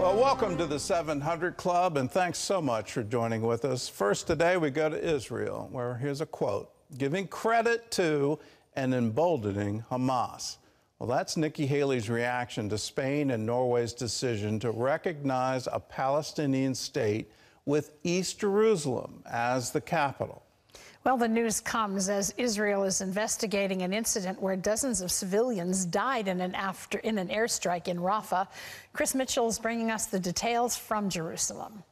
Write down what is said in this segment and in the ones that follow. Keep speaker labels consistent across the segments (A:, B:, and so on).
A: Well, welcome to the 700 Club, and thanks so much for joining with us. First today, we go to Israel, where here's a quote, giving credit to and emboldening Hamas. Well, that's Nikki Haley's reaction to Spain and Norway's decision to recognize a Palestinian state with East Jerusalem as the capital.
B: Well, the news comes as Israel is investigating an incident where dozens of civilians died in an airstrike in Rafah. Chris Mitchell is bringing us the details from Jerusalem.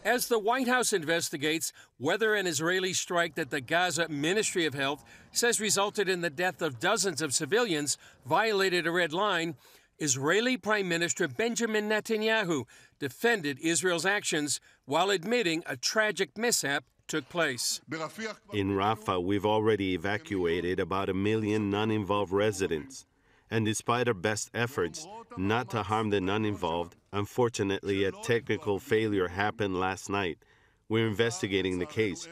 C: As the White House investigates whether an Israeli strike that the Gaza Ministry of Health says resulted in the death of dozens of civilians violated a red line, Israeli Prime Minister Benjamin Netanyahu defended Israel's actions while admitting a tragic mishap took place.
D: In Rafah, we've already evacuated about 1 million non-involved residents. And despite our best efforts not to harm the non-involved, unfortunately, a technical failure happened last night. We're investigating the case.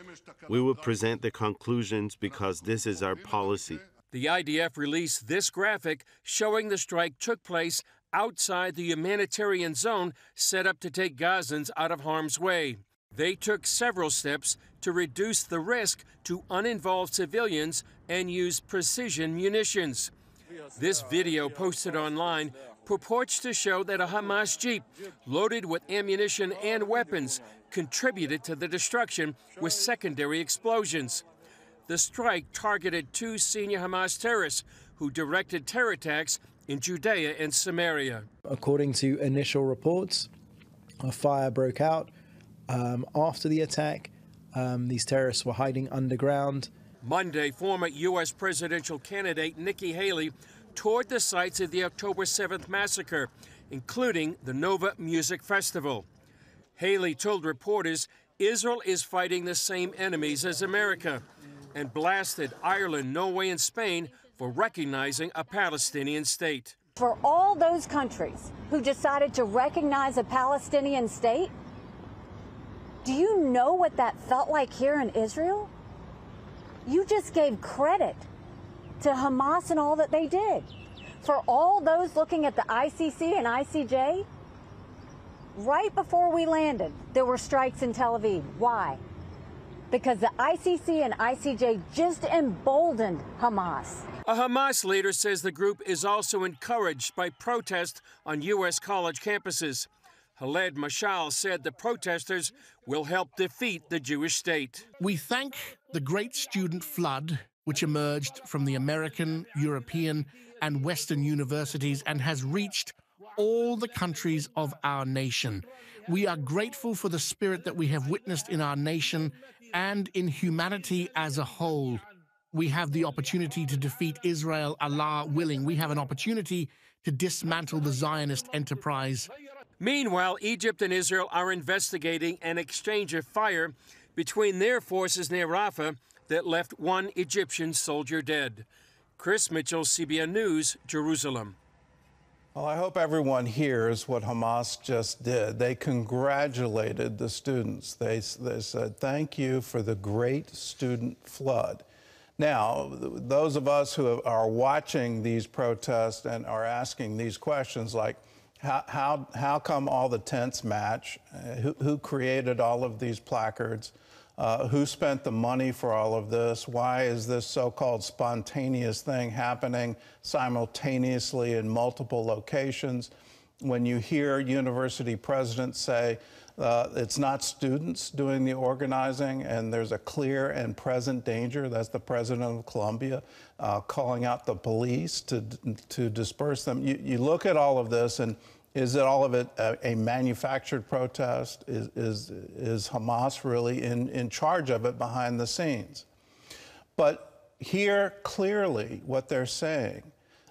D: We will present the conclusions because this is our policy.
C: The IDF released this graphic showing the strike took place outside the humanitarian zone set up to take Gazans out of harm's way. They took several steps to reduce the risk to uninvolved civilians and use precision munitions. This video posted online purports to show that a Hamas jeep loaded with ammunition and weapons contributed to the destruction with secondary explosions. The strike targeted 2 senior Hamas terrorists who directed terror attacks in Judea and Samaria.
E: According to initial reports, a fire broke out after the attack. These terrorists were hiding underground.
C: Monday, former U.S. presidential candidate Nikki Haley toured the sites of the October 7th massacre, including the Nova Music Festival. Haley told reporters Israel is fighting the same enemies as America and blasted Ireland, Norway, and Spain for recognizing a Palestinian state.
F: For all those countries who decided to recognize a Palestinian state, do you know what that felt like here in Israel? You just gave credit to Hamas and all that they did. For all those looking at the ICC and ICJ, right before we landed, there were strikes in Tel Aviv. Why? Because the ICC and ICJ just emboldened Hamas.
C: A Hamas leader says the group is also encouraged by protests on U.S. college campuses. Khaled Mashal said the protesters will help defeat the Jewish state.
G: We thank the great student flood which emerged from the American, European, and Western universities and has reached all the countries of our nation. We are grateful for the spirit that we have witnessed in our nation and in humanity as a whole. We have the opportunity to defeat Israel, Allah willing. We have an opportunity to dismantle the Zionist enterprise.
C: Meanwhile, Egypt and Israel are investigating an exchange of fire between their forces near Rafah that left 1 Egyptian soldier dead. Chris Mitchell, CBN News, Jerusalem.
A: Well, I hope everyone hears what Hamas just did. They congratulated the students. They said, thank you for the great student flood. Now, those of us who are watching these protests and are asking these questions like, how come all the tents match? Who created all of these placards? Who spent the money for all of this? Why is this so-called spontaneous thing happening simultaneously in multiple locations? When you hear university presidents say it's not students doing the organizing and there's a clear and present danger, that's the president of Colombia calling out the police to disperse them. You look at all of this, and is it all of it a manufactured protest? Is Hamas really in charge of it behind the scenes? But here, clearly, what they're saying,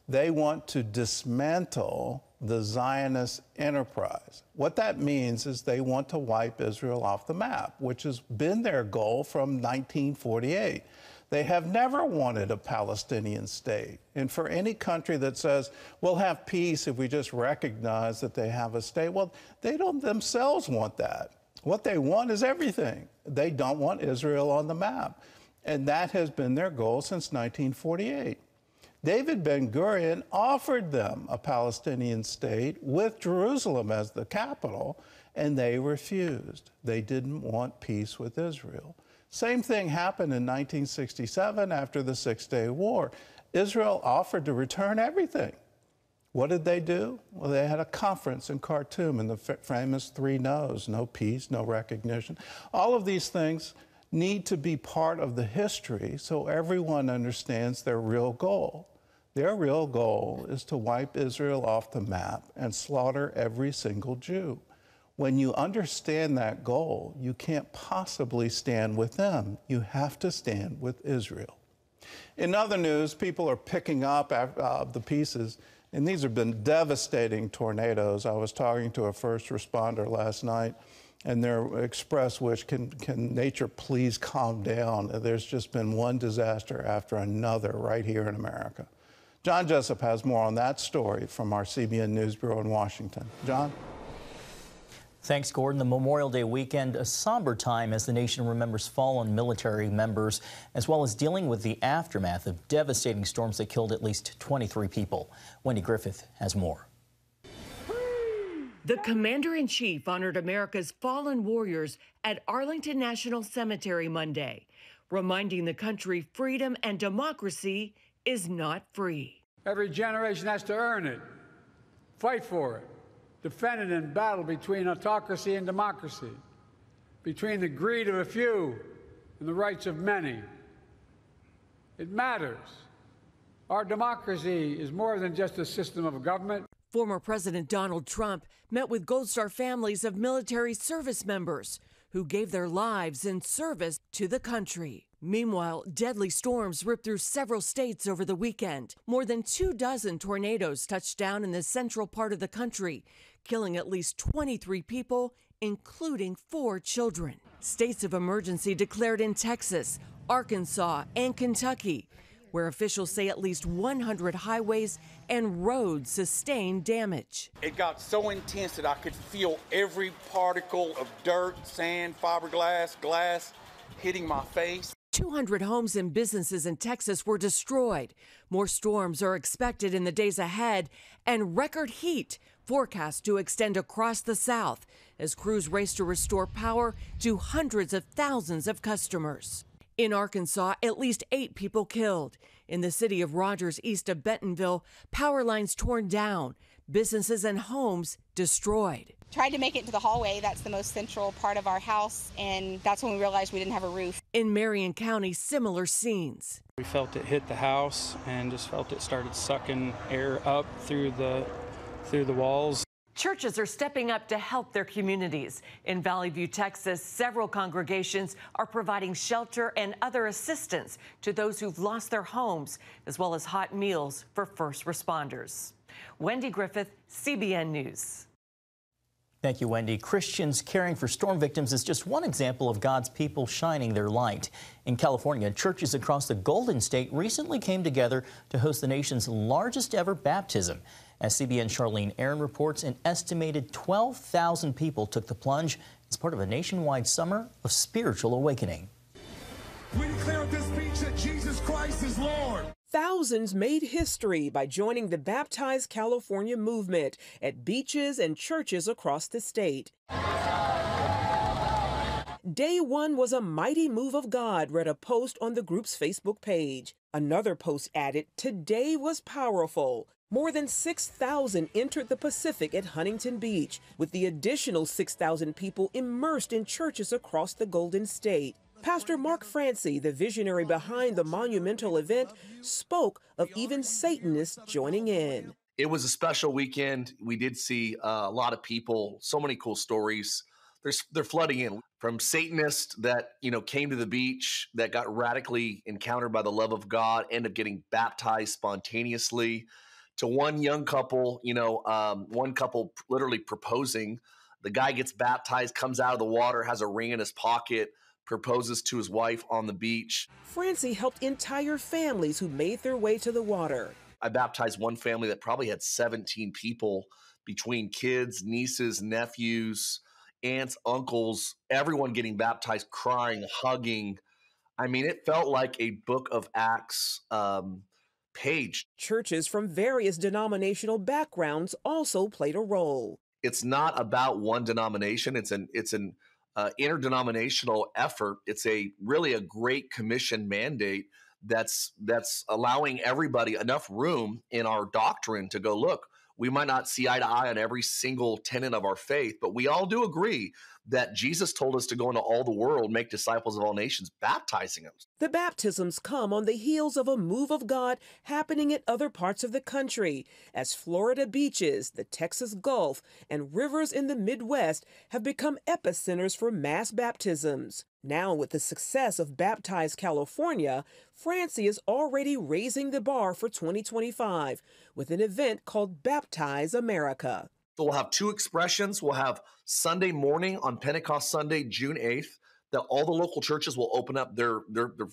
A: they want to dismantle the Zionist enterprise. What that means is they want to wipe Israel off the map, which has been their goal from 1948. They have never wanted a Palestinian state. And for any country that says, we'll have peace if we just recognize that they have a state, well, they don't themselves want that. What they want is everything. They don't want Israel on the map. And that has been their goal since 1948. David Ben-Gurion offered them a Palestinian state with Jerusalem as the capital, and they refused. They didn't want peace with Israel. Same thing happened in 1967 after the Six-Day War. Israel offered to return everything. What did they do? Well, they had a conference in Khartoum, and the famous 3 no's: no peace, no recognition. All of these things need to be part of the history so everyone understands their real goal. Their real goal is to wipe Israel off the map and slaughter every single Jew. When you understand that goal, you can't possibly stand with them. You have to stand with Israel. In other news, people are picking up the pieces, and these have been devastating tornadoes. I was talking to a first responder last night, and their express wish, can nature please calm down? There's just been one disaster after another right here in America. John Jessup has more on that story from our CBN News Bureau in Washington. John?
H: Thanks, Gordon. The Memorial Day weekend, a somber time as the nation remembers fallen military members, as well as dealing with the aftermath of devastating storms that killed at least 23 people. Wendy Griffith has more.
I: The Commander-in-Chief honored America's fallen warriors at Arlington National Cemetery Monday, reminding the country freedom and democracy is not free.
J: Every generation has to earn it, fight for it, defend it in battle between autocracy and democracy, between the greed of a few and the rights of many. It matters. Our democracy is more than just a system of government.
I: Former President Donald Trump met with Gold Star families of military service members who gave their lives in service to the country. Meanwhile, deadly storms ripped through several states over the weekend. More than 24 tornadoes touched down in the central part of the country, killing at least 23 people, including 4 children. States of emergency declared in Texas, Arkansas, and Kentucky, where officials say at least 100 highways and roads sustained damage.
K: It got so intense that I could feel every particle of dirt, sand, fiberglass, glass hitting my face.
I: 200 homes and businesses in Texas were destroyed. More storms are expected in the days ahead, and record heat forecast to extend across the South as crews race to restore power to hundreds of thousands of customers. In Arkansas, at least 8 people killed. In the city of Rogers, east of Bentonville, power lines torn down, businesses and homes destroyed.
L: Tried to make it to the hallway. That's the most central part of our house, and that's when we realized we didn't have a roof.
I: In Marion County, similar scenes.
M: We felt it hit the house and just felt it started sucking air up through the walls.
I: Churches are stepping up to help their communities. In Valley View, Texas, several congregations are providing shelter and other assistance to those who've lost their homes, as well as hot meals for first responders. Wendy Griffith, CBN News.
H: Thank you, Wendy. Christians caring for storm victims is just one example of God's people shining their light. In California, churches across the Golden State recently came together to host the nation's largest ever baptism. As CBN's Charlene Aaron reports, an estimated 12,000 people took the plunge as part of a nationwide summer of spiritual awakening.
N: We declare at this beach that Jesus Christ is Lord.
O: Thousands made history by joining the Baptized California movement at beaches and churches across the state. Day one was a mighty move of God, read a post on the group's Facebook page. Another post added, today was powerful. More than 6,000 entered the Pacific at Huntington Beach, with the additional 6,000 people immersed in churches across the Golden State. Pastor Mark Francie, the visionary behind the monumental event, spoke of even Satanists joining in.
P: It was a special weekend. We did see a lot of people, so many cool stories. They're flooding in, from Satanists that, came to the beach, that got radically encountered by the love of God, ended up getting baptized spontaneously, to one young couple, one couple literally proposing. The guy gets baptized, comes out of the water, has a ring in his pocket, proposes to his wife on the beach.
O: Francie helped entire families who made their way to the water.
P: I baptized one family that probably had 17 people, between kids, nieces, nephews, aunts, uncles, everyone getting baptized, crying, hugging. I mean, it felt like a Book of Acts page.
O: Churches from various denominational backgrounds also played a role.
P: It's not about one denomination. It's an interdenominational effort. It's really a Great Commission mandate that's allowing everybody enough room in our doctrine to go, look, we might not see eye to eye on every single tenet of our faith, but we all do agree that Jesus told us to go into all the world, make disciples of all nations, baptizing them.
O: The baptisms come on the heels of a move of God happening in other parts of the country, as Florida beaches, the Texas Gulf, and rivers in the Midwest have become epicenters for mass baptisms. Now, with the success of Baptize California, Francie is already raising the bar for 2025 with an event called Baptize America.
P: So we'll have two expressions. We'll have Sunday morning on Pentecost Sunday, June 8th, that all the local churches will open up their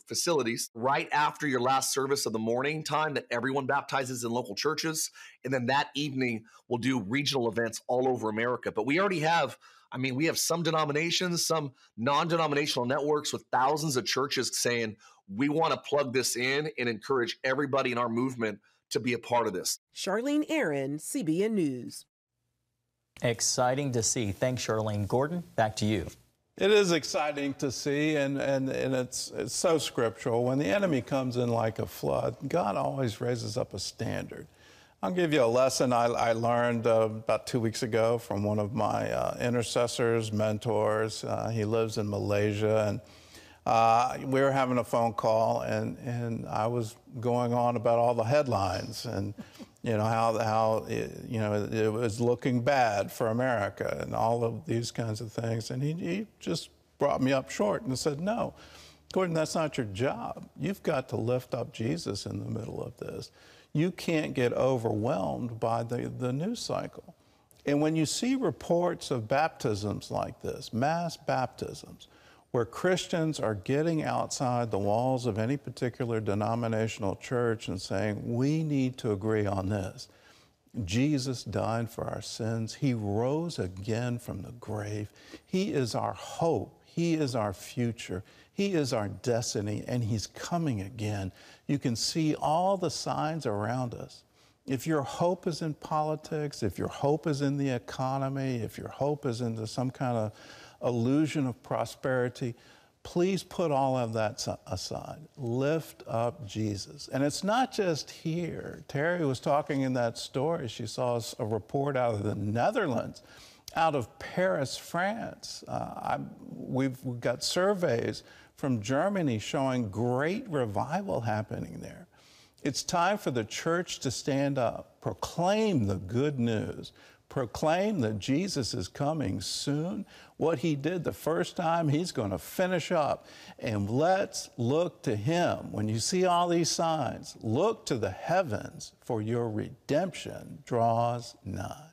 P: facilities right after your last service of the morning time that everyone baptizes in local churches. And then that evening, we'll do regional events all over America. But we already have, we have some denominations, some non-denominational networks with thousands of churches saying, we want to plug this in and encourage everybody in our movement to be a part of this.
O: Charlene Aaron, CBN News.
H: Exciting to see. Thanks, Charlene. Gordon, back to you.
A: It is exciting to see, and it's so scriptural. When the enemy comes in like a flood, God always raises up a standard. I'll give you a lesson I learned about 2 weeks ago from one of my intercessors, mentors. He lives in Malaysia, and we were having a phone call, and I was going on about all the headlines and how it was looking bad for America and all of these kinds of things. And he just brought me up short and said, no, Gordon, that's not your job. You've got to lift up Jesus in the middle of this. You can't get overwhelmed by the news cycle. And when you see reports of baptisms like this, mass baptisms, where Christians are getting outside the walls of any particular denominational church and saying, we need to agree on this. Jesus died for our sins. He rose again from the grave. He is our hope. He is our future. He is our destiny, and he's coming again. You can see all the signs around us. If your hope is in politics, if your hope is in the economy, if your hope is into some kind of illusion of prosperity, please put all of that aside. Lift up Jesus. And it's not just here. Terry was talking in that story. She saw a report out of the Netherlands, out of Paris, France. We've got surveys from Germany showing great revival happening there. It's time for the church to stand up, proclaim the good news, proclaim that Jesus is coming soon. What he did the first time, he's going to finish up. And let's look to him. When you see all these signs, look to the heavens, for your redemption draws nigh.